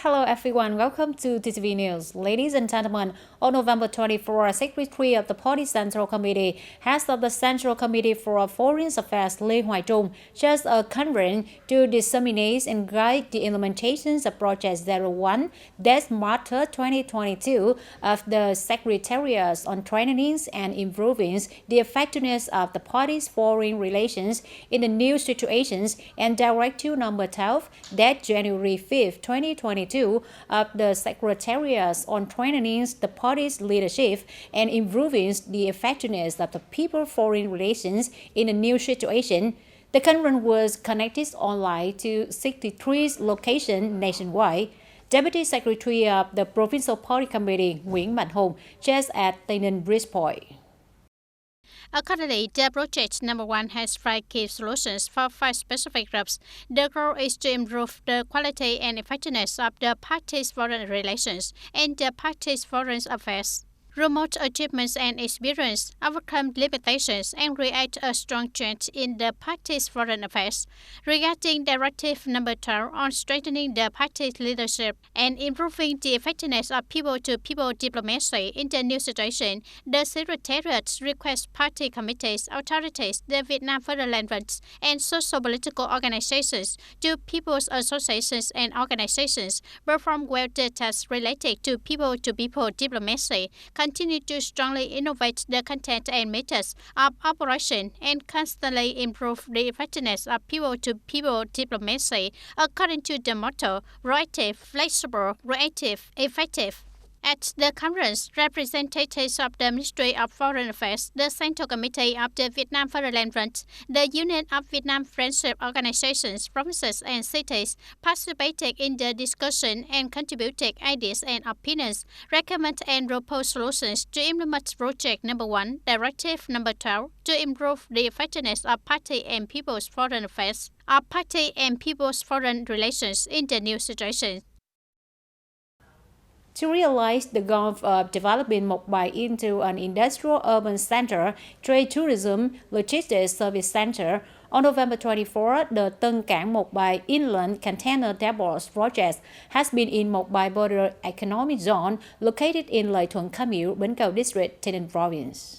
Hello everyone, welcome to TTV News. Ladies and gentlemen, on November 24, Secretary of the Party Central Committee, Head of the Central Committee for Foreign Affairs Lê Hoài Trung, just a conference to disseminate and guide the implementations of Project 01 that's March 2022 of the Secretariat on training and improving the effectiveness of the party's foreign relations in the new situations and Directive Number 12 that January 5, 2022 of the Secretariat on training the party's leadership and improving the effectiveness of the people foreign relations in a new situation. The conference was connected online to 63 locations nationwide. Deputy Secretary of the Provincial Party Committee, Nguyễn Mạnh Hùng, just at TayNinhTVToday. Accordingly, the project number 1 has 5 key solutions for 5 specific groups. The goal is to improve the quality and effectiveness of the party's foreign relations and the party's foreign affairs, promote achievements and experience, overcome limitations, and create a strong change in the party's foreign affairs. Regarding Directive Number 12 on strengthening the party's leadership and improving the effectiveness of people-to-people diplomacy in the new situation, the Secretariat requests party committees, authorities, the Vietnam Federal Funds, and social-political organizations to people's associations and organizations perform well the tasks related to people-to-people diplomacy, continue to strongly innovate the content and methods of operation, and constantly improve the effectiveness of people-to-people diplomacy according to the motto, proactive, flexible, creative, effective. At the conference, representatives of the Ministry of Foreign Affairs, the Central Committee of the Vietnam Federal Funds, the Union of Vietnam Friendship Organizations, provinces and cities participated in the discussion and contributed ideas and opinions, recommend and propose solutions to implement Project Number 1, Directive Number 12, to improve the effectiveness of party and people's foreign affairs, of party and people's foreign relations in the new situation. To realize the goal of developing Mộc Bài into an industrial urban center, trade tourism, logistics service center, on November 24, the Tân Cảng Mộc Bài Inland Container Depots project has been in Mộc Bài Border Economic Zone located in Lợi Thuận Kham Muộn, Bến Cầu District, Tây Ninh Province.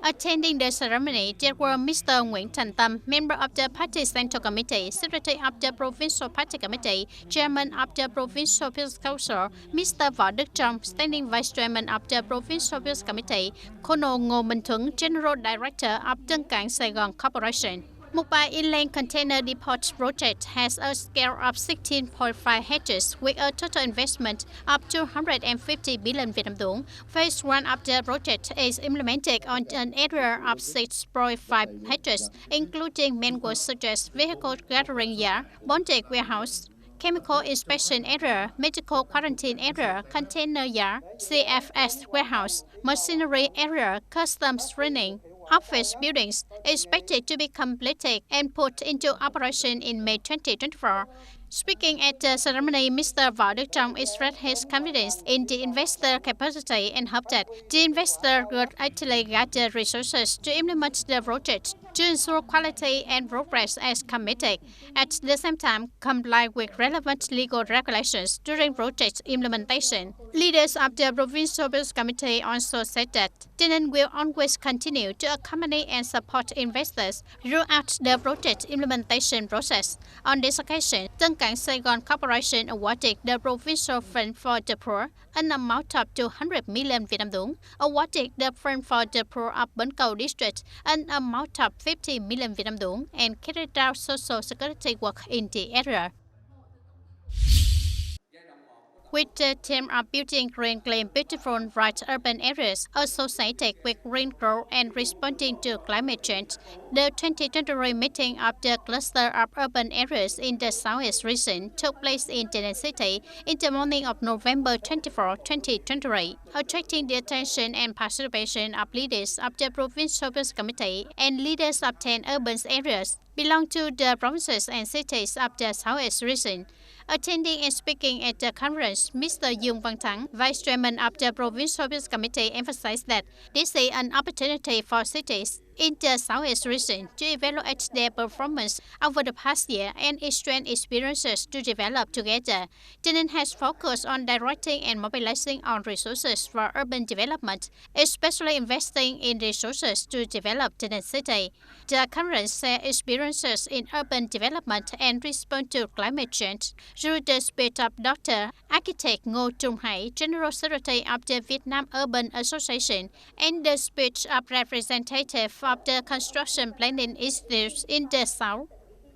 Attending the ceremony, there were Mr. Nguyễn Thành Tâm, member of the Party Central Committee, Secretary of the Provincial Party Committee, Chairman of the Provincial Peace Council, Mr. Võ Đức Trong, Standing Vice Chairman of the Provincial Peace Committee, Colonel Ngô Minh Thuấn, General Director of Tân Cảng Sài Gòn Corporation. Mộc Bài Inland Container Depot project has a scale of 16.5 hectares with a total investment of 250 billion Vietnam dong. Phase 1 of the project is implemented on an area of 6.5 hectares, including main works such as vehicle gathering yard, bonded warehouse, chemical inspection area, medical quarantine area, container yard, CFS warehouse, machinery area, customs screening. Office buildings expected to be completed and put into operation in May 2024. Speaking at the ceremony, Mr. Võ Đức Trong expressed his confidence in the investor capacity and hope that the investor would actually gather resources to implement the project to ensure quality and progress as committed. At the same time, comply with relevant legal regulations during project implementation. Leaders of the Provincial Peace Committee also said that TayNinhTV will always continue to accompany and support investors throughout the project implementation process. On this occasion, Tân Cảng Sài Gòn Corporation awarded the Provincial Fund for the Poor an amount of 200 million Vietnam dong, awarded the Fund for the Poor of Bến Cầu District an amount of 50 million Vietnam dong, and carried out social security work in the area. With the theme of building green, clean, beautiful, bright urban areas associated with green growth and responding to climate change, the 2023 meeting of the cluster of urban areas in the Southeast region took place in Tây Ninh City in the morning of November 24, 2023, attracting the attention and participation of leaders of the Provincial Peace Committee and leaders of 10 urban areas belong to the provinces and cities of the Southeast region. Attending and speaking at the conference, Mr. Dương Văn Thắng, Vice Chairman of the Provincial Peace Committee, emphasized that this is an opportunity for cities in the Southeast region to evaluate their performance over the past year and exchange experiences to develop together. TayNin has focused on directing and mobilizing on resources for urban development, especially investing in resources to develop TayNin City. The conference shares experiences in urban development and response to climate change through the speech of Dr. Architect Ngô Trung Hải, General Secretary of the Vietnam Urban Association, and the speech of representative of the Construction Planning Institute in the South.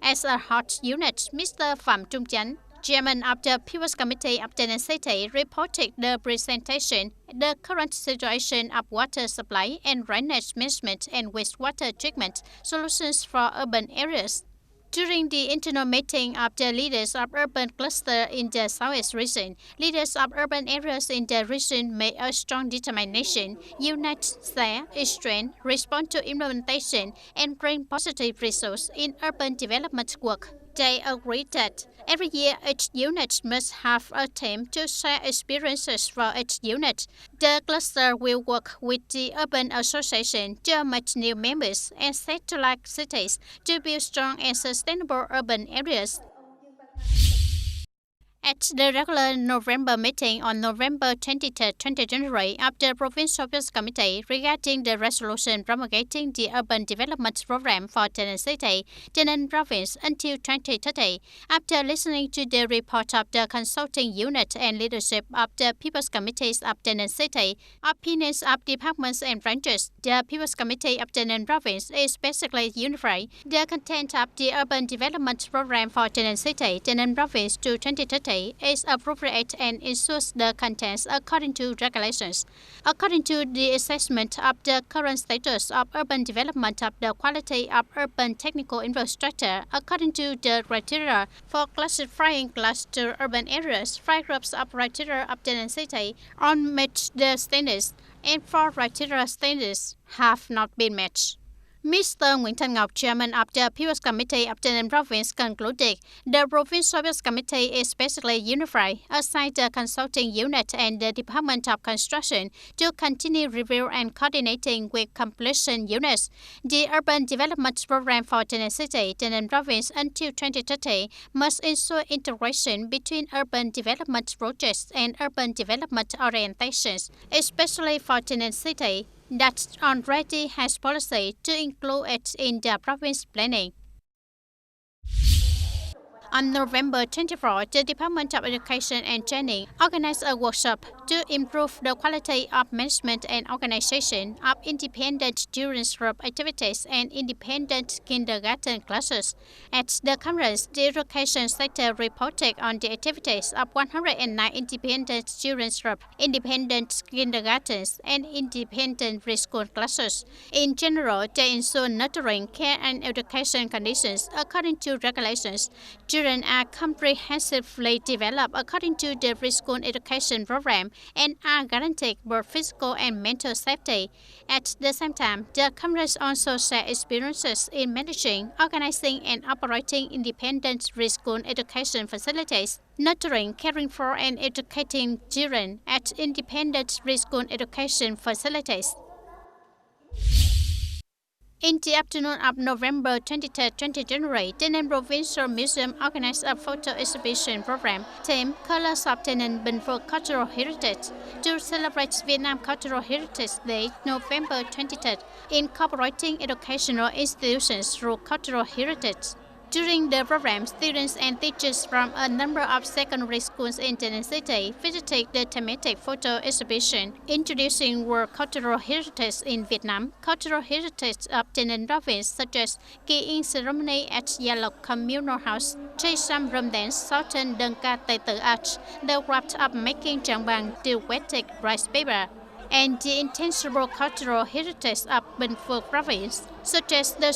As a hot unit, Mr. Phạm Trung Chánh, Chairman of the People's Committee of TayNin City, reported the presentation, the current situation of water supply and drainage management and wastewater treatment solutions for urban areas. During the internal meeting of the leaders of urban cluster in the Southeast region, leaders of urban areas in the region made a strong determination, unite, share, strengthen, respond to implementation, and bring positive results in urban development work. They agreed that every year each unit must have a team to share experiences for each unit. The cluster will work with the Urban Association to meet new members and satellite cities to build strong and sustainable urban areas. At the regular November meeting on November 23, 2023, of the Provincial People's Committee regarding the resolution promulgating the Urban Development Program for TayNin City, TayNin Province until 2030, after listening to the report of the consulting unit and leadership of the People's Committees of TayNin City, opinions of departments and branches, the People's Committee of TayNin Province is basically unified. The content of the Urban Development Program for TayNin City, TayNin Province to 2030 is appropriate and ensures the contents according to regulations. According to the assessment of the current status of urban development of the quality of urban technical infrastructure, according to the criteria for classifying cluster urban areas, 5 groups of criteria of TayNin City on met the standards, and 4 criteria standards have not been met. Mr. Nguyễn Thanh Ngọc, Chairman of the People's Committee of TayNin Province, concluded the Provincial People's Committee is basically unified, aside the consulting unit and the Department of Construction to continue review and coordinating with completion units. The Urban Development Program for TayNin City, TayNin Province until 2030 must ensure integration between urban development projects and urban development orientations, especially for TayNin City, that already has policy to include it in the province planning. On November 24, the Department of Education and Training organized a workshop to improve the quality of management and organization of independent children's group activities and independent kindergarten classes. At the conference, the education sector reported on the activities of 109 independent children's group, independent kindergartens, and independent preschool classes. In general, they ensure nurturing, care, and education conditions according to regulations. Children are comprehensively developed according to the preschool education program and are guaranteed both physical and mental safety. At the same time, the conference also shared experiences in managing, organizing, and operating independent preschool education facilities, nurturing, caring for, and educating children at independent preschool education facilities. In the afternoon of November 23, 2023, TayNin Provincial Museum organized a photo exhibition program themed Colors of TayNin Bình Cultural Heritage to celebrate Vietnam Cultural Heritage Day, November 23, incorporating educational institutions through cultural heritage. During the program, students and teachers from a number of secondary schools in TayNin City visited the thematic photo exhibition, introducing world cultural heritage in Vietnam, cultural heritage of TayNin Province, such as keying ceremony at Yellow Communal House, Chây Sam Rum Dance, Southern Đơn Ca Tây Tự Arch, the craft of making trang bằng to wetted rice paper, and the intangible cultural heritage of Bình Phước Province, such as the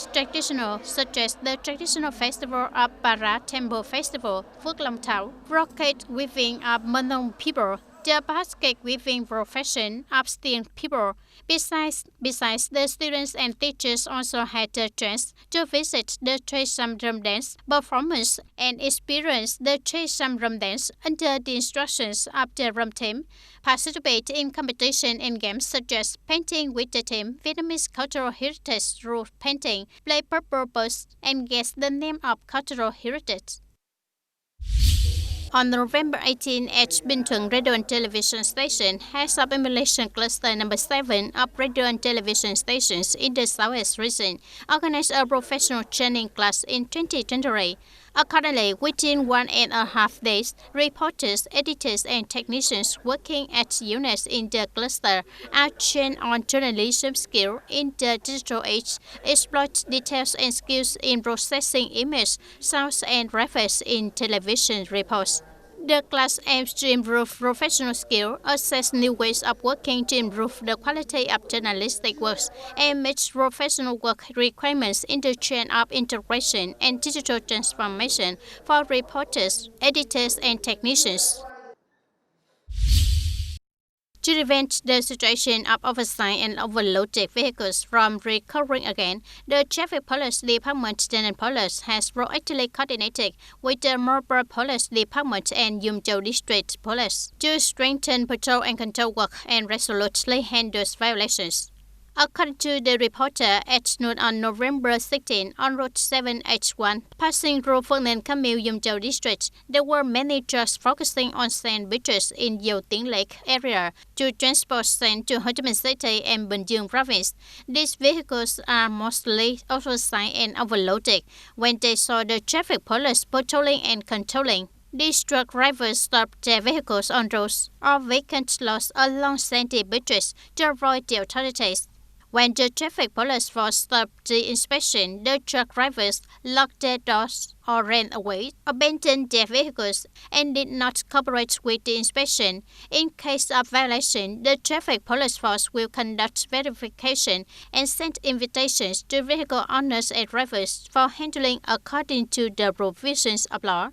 traditional festival of Para Temple Festival, Phước Long Thảo, brocade weaving of Mân Nông people, The basket weaving profession upskilling people. Besides, the students and teachers also had the chance to visit the Tray drum dance performance and experience the Tray drum dance under the instructions of the drum team. Participate in competition and games such as painting with the team, Vietnamese cultural heritage through painting, play purpose, and guess the name of cultural heritage. On November 18, at Bình Thuận Radio and Television Station, heads of emulation cluster number 7 of radio and television stations in the Southwest region organized a professional training class in 2023. Accordingly, within 1.5 days, reporters, editors, and technicians working at units in the cluster are trained on journalism skills in the digital age, exploit details and skills in processing image, sounds, and graphics in television reports. The class aims to improve professional skill, assess new ways of working to improve the quality of journalistic works, and meet professional work requirements in the trend of integration and digital transformation for reporters, editors, and technicians. To prevent the situation of oversized and overloaded vehicles from recurring again, the Traffic Police Department Police has proactively coordinated with the Mobile Police Department and Yum Châu District Police to strengthen patrol and control work and resolutely handle violations. According to the reporter, at noon on November 16, on Route 7H1, passing through Phượng Camille Yum Châu District, there were many trucks focusing on sandwiches in Dầu Tiếng Lake area to transport sand to Ho Chi Minh City and Bình Dương Province. These vehicles are mostly oversized and overloaded. When they saw the traffic police patrolling and controlling, these truck drivers stopped their vehicles on roads or vacant lots along sandy beaches to avoid the authorities. When the traffic police force stopped the inspection, the truck drivers locked their doors or ran away, abandoned their vehicles, and did not cooperate with the inspection. In case of violation, the traffic police force will conduct verification and send invitations to vehicle owners and drivers for handling according to the provisions of law.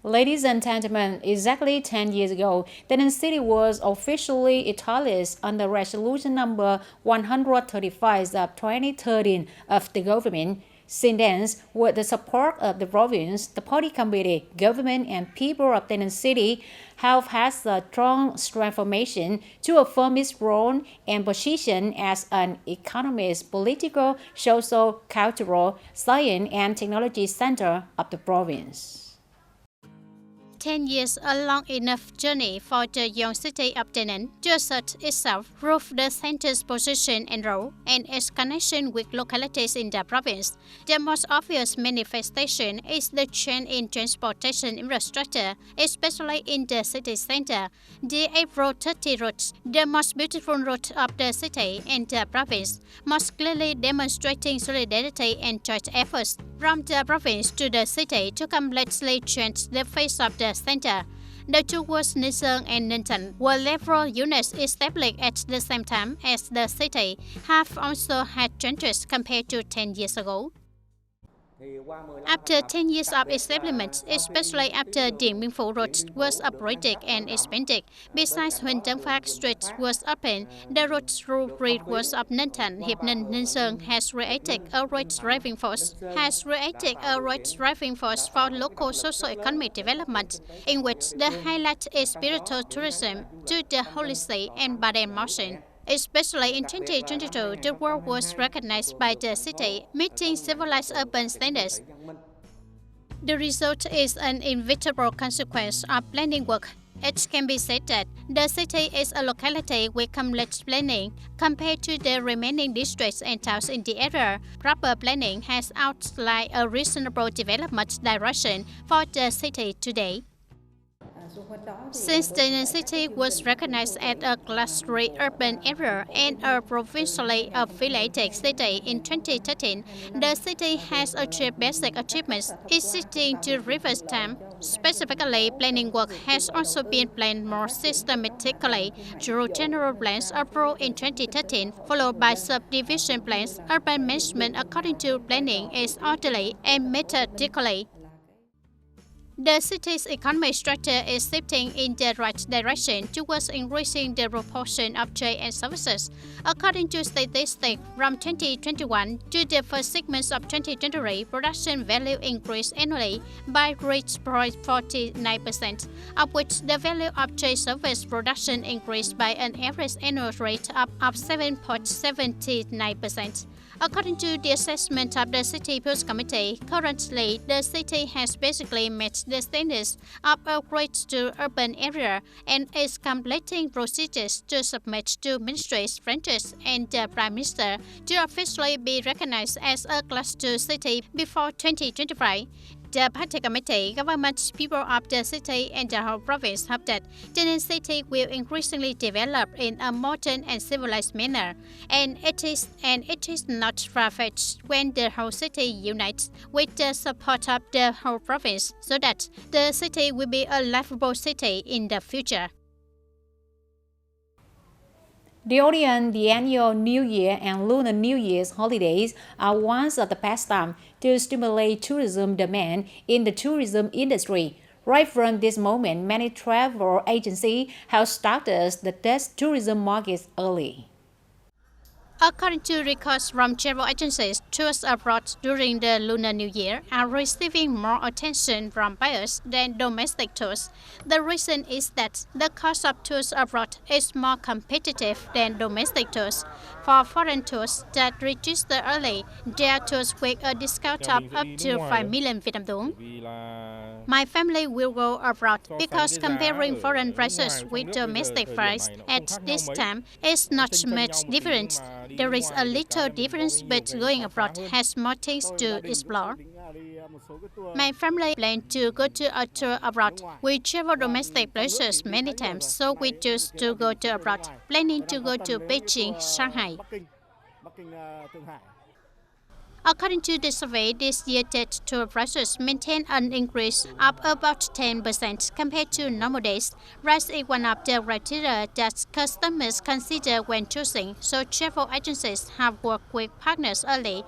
Ladies and gentlemen, exactly 10 years ago, TayNinhTV City was officially established under Resolution number 135 of 2013 of the government. Since then, with the support of the province, the party committee, government, and people of TayNinhTV City have had a strong transformation to affirm its role and position as an economic, political, social, cultural, science, and technology center of the province. 10 years, a long enough journey for the young city of Tây Ninh to assert itself, prove the center's position and role, and its connection with localities in the province. The most obvious manifestation is the change in transportation infrastructure, especially in the city center. The April 30 route, the most beautiful route of the city and the province, most clearly demonstrating solidarity and joint efforts from the province to the city to completely change the face of the center. The two words Ninh Sơn and Ninh Thuận were several units established at the same time as the city, have also had changes compared to 10 years ago. After 10 years of establishment, especially after Điện Biên Phủ Road was upgraded and expanded, besides when Tân Phát Street was opened, the road through was of Ninh Thuận, Hiệp Ninh, Ninh Sơn has created a road driving force, for local socio-economic development, in which the highlight is spiritual tourism to the Holy See and Baden Mountain. Especially in 2022, the world was recognized by the city, meeting civilized urban standards. The result is an inevitable consequence of planning work. It can be said that the city is a locality with complex planning compared to the remaining districts and towns in the area. Proper planning has outlined a reasonable development direction for the city today. Since TayNinhTV City was recognized as a Class 3 urban area and a provincially affiliated city in 2013, the city has achieved basic achievements existing to reverse time. Specifically, planning work has also been planned more systematically through general plans approved in 2013, followed by subdivision plans. Urban management according to planning is orderly and methodically. The city's economic structure is shifting in the right direction towards increasing the proportion of trade and services. According to statistics from 2021 to the first 6 months of 2023, production value increased annually by 3.49%, of which the value of trade service production increased by an average annual rate of 7.79%. According to the assessment of the City Appeals Committee, currently the city has basically met the standards of upgrades to urban area and is completing procedures to submit to ministries, branches, and the Prime Minister to officially be recognized as a Class 2 city before 2025. The Party Committee, government, people of the city, and the whole province hope that TayNinhTV will increasingly develop in a modern and civilized manner, and it is not far-fetched when the whole city unites with the support of the whole province, so that the city will be a livable city in the future. The audience, the annual New Year and Lunar New Year's holidays are ones of the pastime to stimulate tourism demand in the tourism industry. Right from this moment, many travel agencies have started the test tourism markets early. According to records from travel agencies, tours abroad during the Lunar New Year are receiving more attention from buyers than domestic tours. The reason is that the cost of tours abroad is more competitive than domestic tours. For foreign tours that register early, their tours with a discount of up to 5 million Vietnam dong. My family will go abroad because comparing foreign prices with domestic price at this time is not much different. There is a little difference, but going abroad has more things to explore. My family plans to go to a tour abroad. We travel domestic places many times, so we choose to go to abroad, planning to go to Beijing, Shanghai. According to the survey, this year that tour prices maintain an increase of about 10% compared to normal days. Price is one of the criteria that customers consider when choosing, so travel agencies have worked with partners early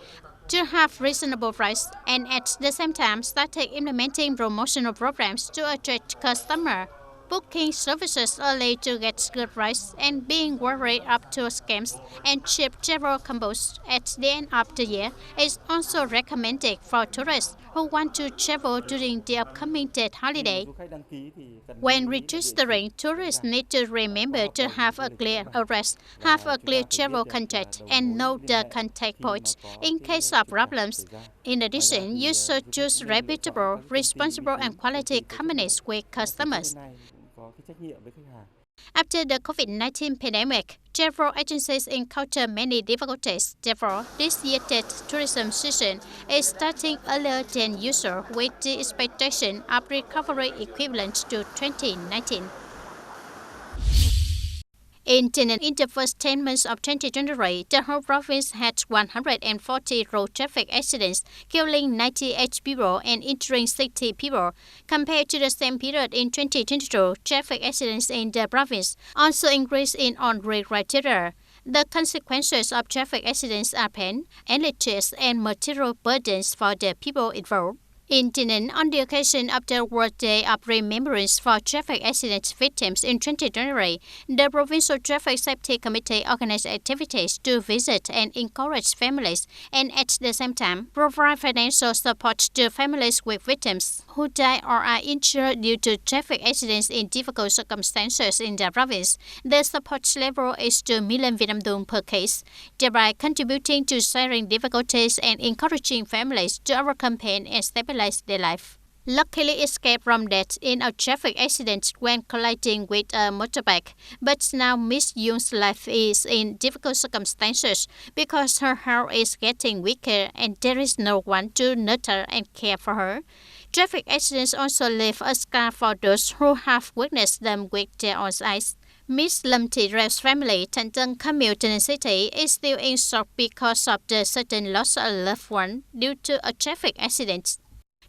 to have reasonable price and at the same time started implementing promotional programs to attract customers. Booking services early to get good price and being wary of tour scams and cheap travel combos at the end of the year is also recommended for tourists who want to travel during the upcoming Tết holiday. When registering, tourists need to remember to have a clear address, have a clear travel contract, and know the contact points in case of problems. In addition, you should choose reputable, responsible, and quality companies with customers. After the COVID-19 pandemic, travel agencies encounter many difficulties. Therefore, this year's tourism season is starting earlier than usual with the expectation of recovery equivalent to 2019. In the first 10 months of 2023, the whole province had 140 road traffic accidents, killing 98 people and injuring 60 people. Compared to the same period in 2022, traffic accidents in the province also increased in on-road criteria. The consequences of traffic accidents are pain, illness, and material burdens for the people involved. In TayNinhTV, on the occasion of the World Day of Remembrance for Traffic Accident Victims in 2023, the Provincial Traffic Safety Committee organized activities to visit and encourage families and at the same time provide financial support to families with victims who die or are injured due to traffic accidents in difficult circumstances in the province. The support level is 2 million Vietnam dong per case, thereby contributing to sharing difficulties and encouraging families to overcome pain and stabilize their life. Luckily escaped from death in a traffic accident when colliding with a motorbike, but now Miss Young's life is in difficult circumstances because her health is getting weaker and there is no one to nurture and care for her. Traffic accidents also leave a scar for those who have witnessed them with their own eyes. Miss Lâm Thị Rev's family, Thanh Tân Commune City, is still in shock because of the sudden loss of a loved one due to a traffic accident.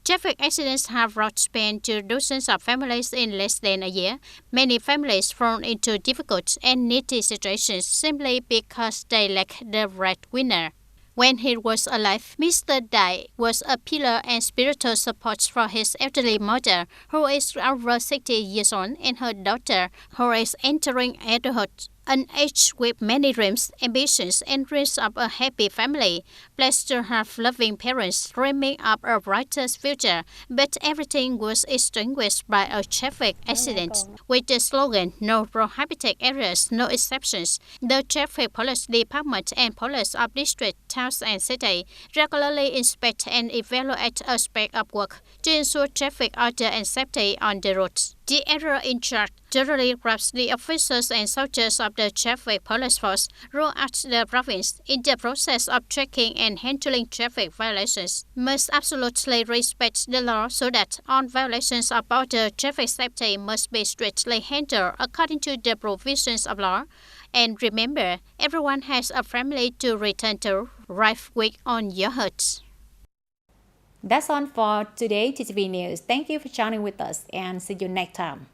Traffic accidents have brought pain to dozens of families in less than a year. Many families fall into difficult and needy situations simply because they lack the breadwinner. When he was alive, Mr. Dai was a pillar and spiritual support for his elderly mother, who is over 60 years old, and her daughter, who is entering adulthood. An age with many dreams, ambitions, and dreams of a happy family, blessed to have loving parents dreaming of a brighter future, but everything was extinguished by a traffic accident. With the slogan, "No prohibited areas, no exceptions," the Traffic Police Department and police of district, towns, and city regularly inspect and evaluate aspects of work to ensure traffic order and safety on the roads. The area in charge generally grabs the officers and soldiers of the traffic police force throughout the province in the process of tracking and handling traffic violations. Must absolutely respect the law so that all violations of border traffic safety must be strictly handled according to the provisions of law. And remember, everyone has a family to return to. Right quick on your heart. That's all for today, TTV News. Thank you for joining with us and see you next time.